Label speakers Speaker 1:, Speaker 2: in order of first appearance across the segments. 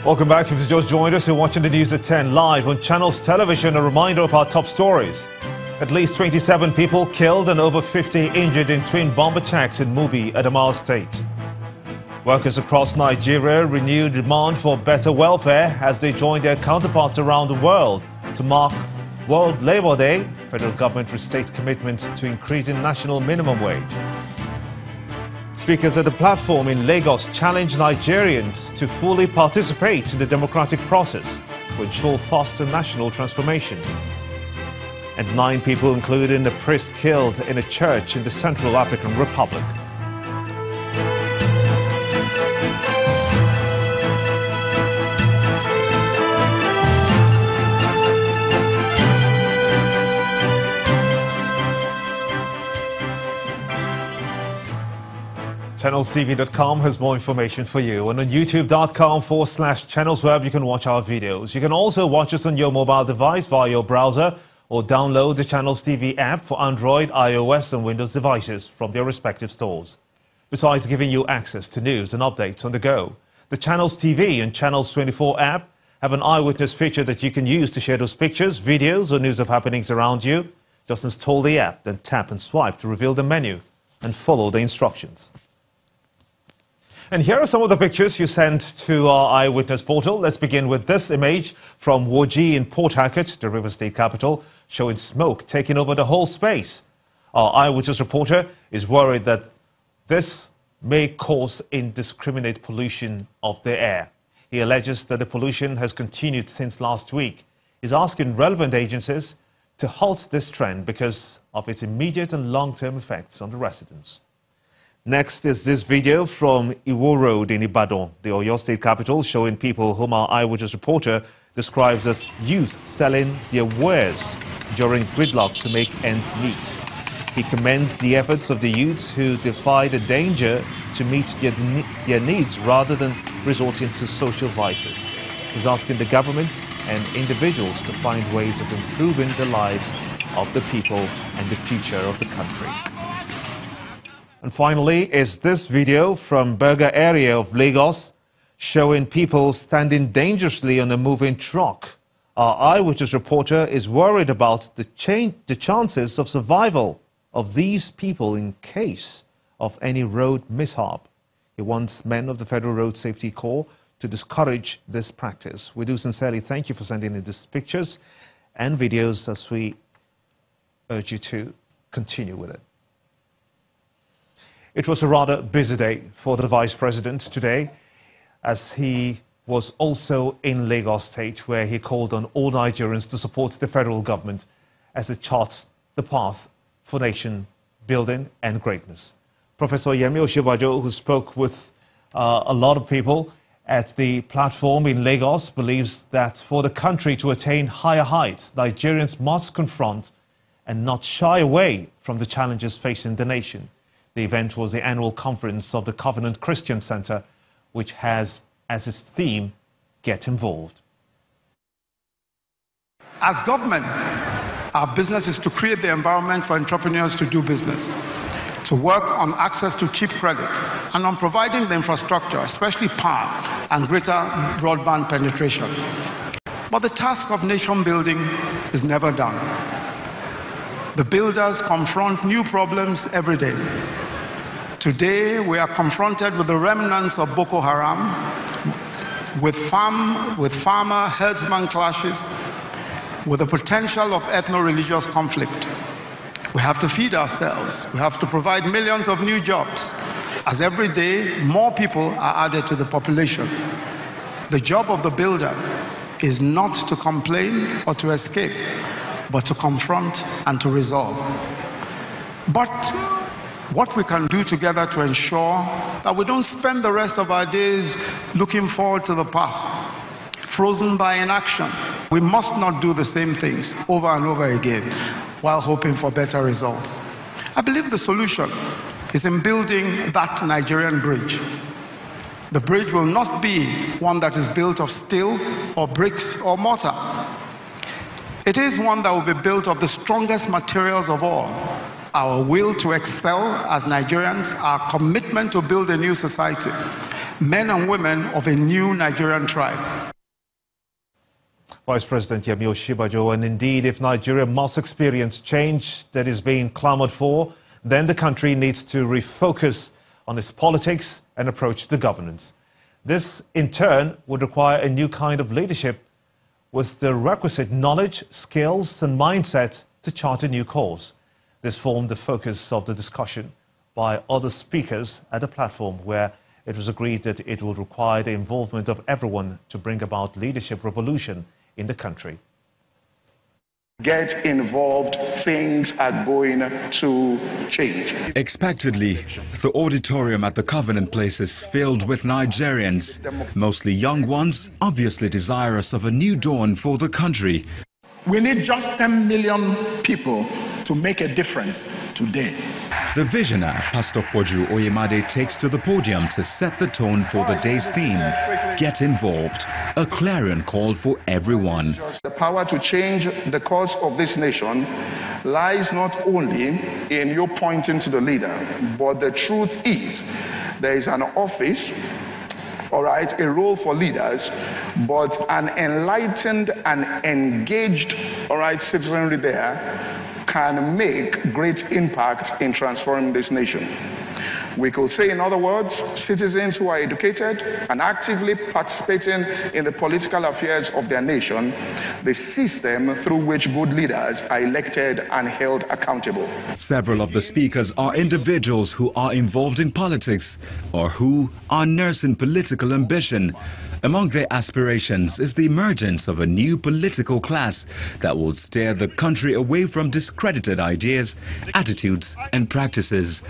Speaker 1: Welcome back. If you've just joined us, you're watching the news at 10 live on Channels Television. A reminder of our top stories. At least 27 people killed and over 50 injured in twin bomb attacks in Mubi, Adamawa State. Workers across Nigeria renewed demand for better welfare as they join their counterparts around the world to mark World Labour Day. Federal government restates commitment to increasing national minimum wage. Speakers at the platform in Lagos challenged Nigerians to fully participate in the democratic process to ensure faster national transformation. And 9 people, including a priest, killed in a church in the Central African Republic. ChannelsTV.com has more information for you. And on YouTube.com/channelsweb, you can watch our videos. You can also watch us on your mobile device via your browser or download the Channels TV app for Android, iOS and Windows devices from their respective stores. Besides giving you access to news and updates on the go, the Channels TV and Channels 24 app have an eyewitness feature that you can use to share those pictures, videos or news of happenings around you. Just install the app, then tap and swipe to reveal the menu and follow the instructions. And here are some of the pictures you sent to our eyewitness portal. Let's begin with this image from Woji in Port Harcourt, the River State capital, showing smoke taking over the whole space. Our eyewitness reporter is worried that this may cause indiscriminate pollution of the air. He alleges that the pollution has continued since last week. He's asking relevant agencies to halt this trend because of its immediate and long-term effects on the residents. Next is this video from Iwo Road in Ibadan, the Oyo State capital, showing people whom our eyewitness reporter describes as youth selling their wares during gridlock to make ends meet. He commends the efforts of the youths who defy the danger to meet their needs rather than resorting to social vices. He's asking the government and individuals to find ways of improving the lives of the people and the future of the country. And finally is this video from Berger area of Lagos, showing people standing dangerously on a moving truck. Our eyewitness reporter is worried about the chances of survival of these people in case of any road mishap. He wants men of the Federal Road Safety Corps to discourage this practice. We do sincerely thank you for sending in these pictures and videos as we urge you to continue with it. It was a rather busy day for the Vice President today, as he was also in Lagos State, where he called on all Nigerians to support the federal government as it charts the path for nation building and greatness. Professor Osinbajo, who spoke with a lot of people at the platform in Lagos, believes that for the country to attain higher heights, Nigerians must confront and not shy away from the challenges facing the nation. The event was the annual conference of the Covenant Christian Center, which has as its theme, Get Involved.
Speaker 2: As government, our business is to create the environment for entrepreneurs to do business, to work on access to cheap credit, and on providing the infrastructure, especially power and greater broadband penetration. But the task of nation building is never done. The builders confront new problems every day. Today, we are confronted with the remnants of Boko Haram, with farmer-herdsman clashes, with the potential of ethno-religious conflict. We have to feed ourselves. We have to provide millions of new jobs, as every day more people are added to the population. The job of the builder is not to complain or to escape, but to confront and to resolve. But what we can do together to ensure that we don't spend the rest of our days looking forward to the past, frozen by inaction. We must not do the same things over and over again while hoping for better results. I believe the solution is in building that Nigerian bridge. The bridge will not be one that is built of steel or bricks or mortar. It is one that will be built of the strongest materials of all: our will to excel as Nigerians, our commitment to build a new society, men and women of a new Nigerian tribe.
Speaker 1: Vice President Yemi Osinbajo, and indeed, if Nigeria must experience change that is being clamored for, then the country needs to refocus on its politics and approach the governance. This, in turn, would require a new kind of leadership with the requisite knowledge, skills and mindset to chart a new course. This formed the focus of the discussion by other speakers at the platform, where it was agreed that it would require the involvement of everyone to bring about leadership revolution in the country.
Speaker 3: Get involved, things are going to change.
Speaker 4: Expectedly, the auditorium at the Covenant Place is filled with Nigerians, mostly young ones, obviously desirous of a new dawn for the country.
Speaker 5: We need just 10 million people to make a difference today.
Speaker 4: The visionary, Pastor Pt.2 Oyemade, takes to the podium to set the tone for the day's theme, Get Involved, a clarion call for everyone.
Speaker 3: The power to change the course of this nation lies not only in you pointing to the leader, but the truth is there is an office, all right, a role for leaders, but an enlightened and engaged, all right, citizenry there can make great impact in transforming this nation. We could say, in other words, citizens who are educated and actively participating in the political affairs of their nation, the system through which good leaders are elected and held accountable.
Speaker 4: Several of the speakers are individuals who are involved in politics or who are nursing political ambition. Among their aspirations is the emergence of a new political class that will steer the country away from discredited ideas, attitudes and practices.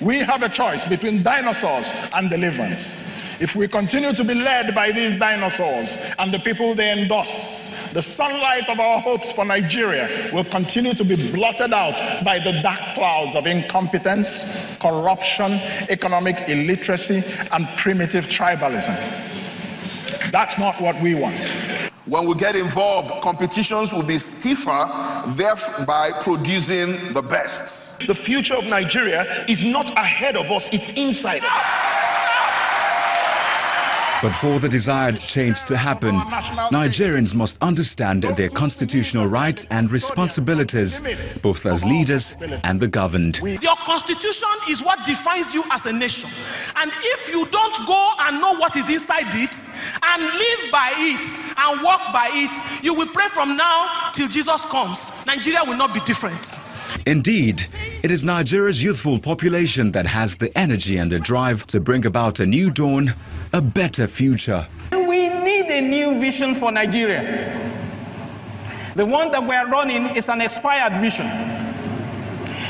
Speaker 5: We have a choice between dinosaurs and deliverance. If we continue to be led by these dinosaurs and the people they endorse, the sunlight of our hopes for Nigeria will continue to be blotted out by the dark clouds of incompetence, corruption, economic illiteracy, and primitive tribalism. That's not what we want.
Speaker 6: When we get involved, competitions will be stiffer, thereby producing the best.
Speaker 5: The future of Nigeria is not ahead of us, it's inside of us.
Speaker 4: But for the desired change to happen, Nigerians must understand their constitutional rights and responsibilities, both as leaders and the governed.
Speaker 7: Your constitution is what defines you as a nation. And if you don't go and know what is inside it, and live by it, and walk by it, you will pray from now till Jesus comes. Nigeria will not be different.
Speaker 4: Indeed, it is Nigeria's youthful population that has the energy and the drive to bring about a new dawn, a better future.
Speaker 8: We need a new vision for Nigeria. The one that we are running is an expired vision.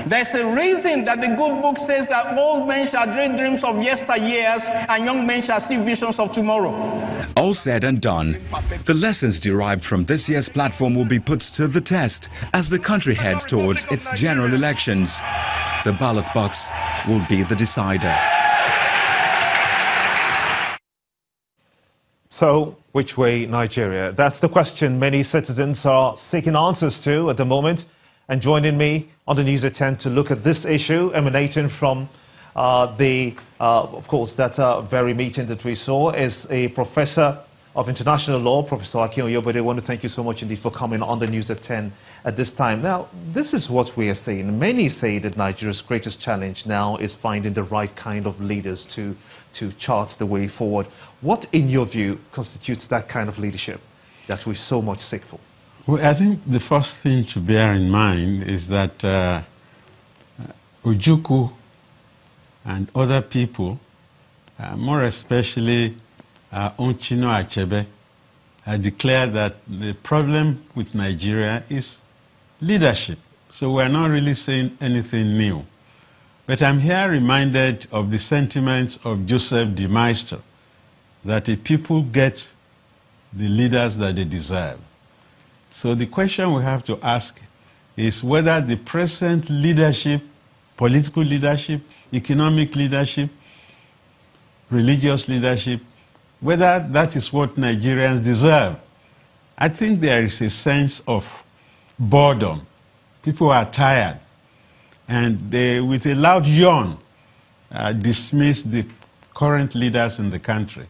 Speaker 8: There's a reason that the good book says that old men shall dream dreams of yesteryears and young men shall see visions of tomorrow.
Speaker 4: All said and done, the lessons derived from this year's platform will be put to the test as the country heads towards its general elections. The ballot box will be the decider.
Speaker 1: So, which way Nigeria? That's the question many citizens are seeking answers to at the moment. And joining me on the News at 10 to look at this issue emanating from of course, that very meeting that we saw is a professor of international law, Professor Akin Oyobode. I want to thank you so much indeed for coming on the News at 10 at this time. Now, this is what we are seeing. Many say that Nigeria's greatest challenge now is finding the right kind of leaders to chart the way forward. What, in your view, constitutes that kind of leadership that we so much seek for?
Speaker 9: Well, I think the first thing to bear in mind is that Ojukwu and other people, more especially Onchino Achebe, declared that the problem with Nigeria is leadership. So we're not really saying anything new. But I'm here reminded of the sentiments of Joseph de Maistre, that the people get the leaders that they deserve. So the question we have to ask is whether the present leadership, political leadership, economic leadership, religious leadership, whether that is what Nigerians deserve. I think there is a sense of boredom. People are tired, and they, with a loud yawn, dismiss the current leaders in the country.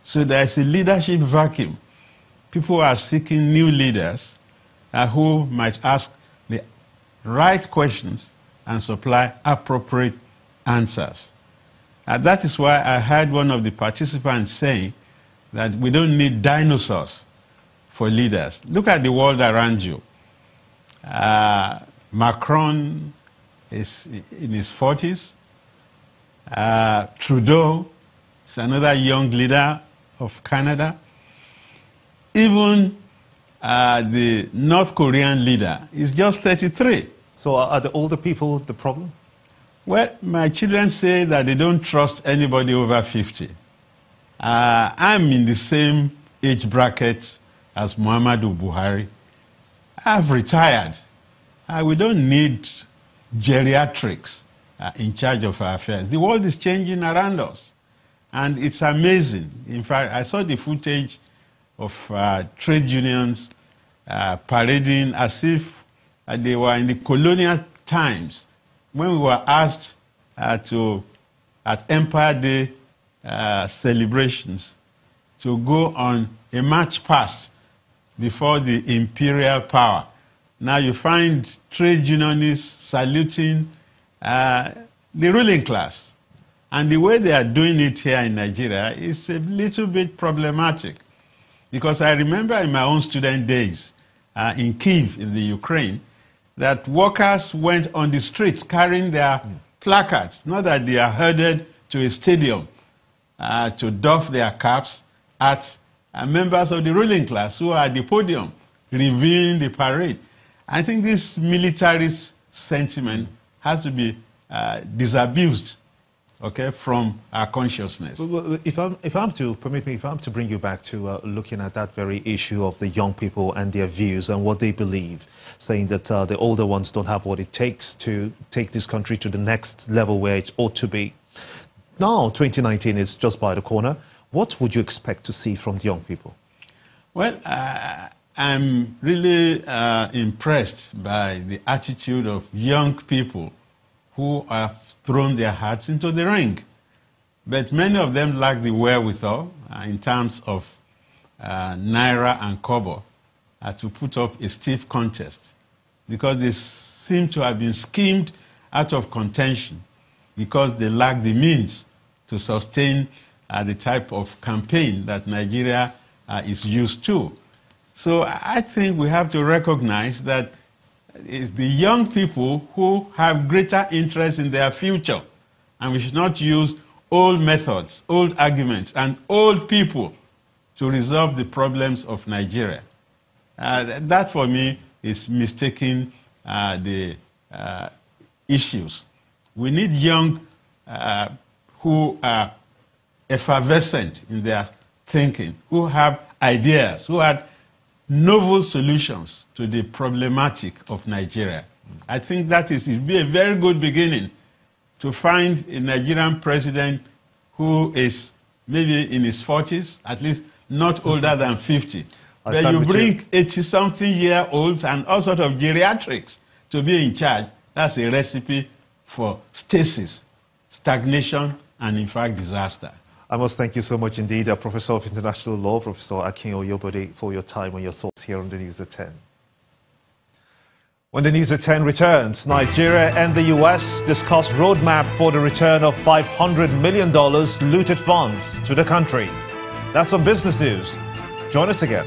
Speaker 9: So there's a leadership vacuum. People are seeking new leaders who might ask the right questions and supply appropriate answers. That is why I heard one of the participants saying that we don't need dinosaurs for leaders. Look at the world around you. Macron is in his 40s. Trudeau is another young leader of Canada. Even the North Korean leader is just 33.
Speaker 1: So are the older people the problem?
Speaker 9: Well, my children say that they don't trust anybody over 50. I'm in the same age bracket as Muhammadu Buhari. I've retired. We don't need geriatrics in charge of our affairs. The world is changing around us, and it's amazing. In fact, I saw the footage of trade unions parading as if they were in the colonial times when we were asked at Empire Day celebrations to go on a march past before the imperial power. Now you find trade unionists saluting the ruling class. And the way they are doing it here in Nigeria is a little bit problematic. Because I remember in my own student days in Kyiv, in the Ukraine, that workers went on the streets carrying their placards, not that they are herded to a stadium to doff their caps at members of the ruling class who are at the podium reviewing the parade. I think this militarist sentiment has to be disabused, okay, from our consciousness.
Speaker 1: If I'm to bring you back to looking at that very issue of the young people and their views and what they believe, saying that the older ones don't have what it takes to take this country to the next level where it ought to be. Now, 2019 is just by the corner. What would you expect to see from the young people?
Speaker 9: Well, I'm really impressed by the attitude of young people who have thrown their hearts into the ring. But many of them lack the wherewithal in terms of naira and kobo to put up a stiff contest, because they seem to have been schemed out of contention because they lack the means to sustain the type of campaign that Nigeria is used to. So I think we have to recognize that it's the young people who have greater interest in their future, and we should not use old methods, old arguments, and old people to resolve the problems of Nigeria. That, for me, is mistaking the issues. We need young who are effervescent in their thinking, who have ideas, who have novel solutions to the problematic of Nigeria. I think that would be a very good beginning to find a Nigerian president who is maybe in his 40s, at least not older than 50. But you bring 80-something-year-olds and all sorts of geriatrics to be in charge. That's a recipe for stasis, stagnation, and in fact, disaster.
Speaker 1: I must thank you so much indeed, Professor of International Law, Professor Akin Oyobode, for your time and your thoughts here on the News at 10. When the News at 10 returns, Nigeria and the US discuss roadmap for the return of $500 million looted funds to the country. That's on Business News. Join us again.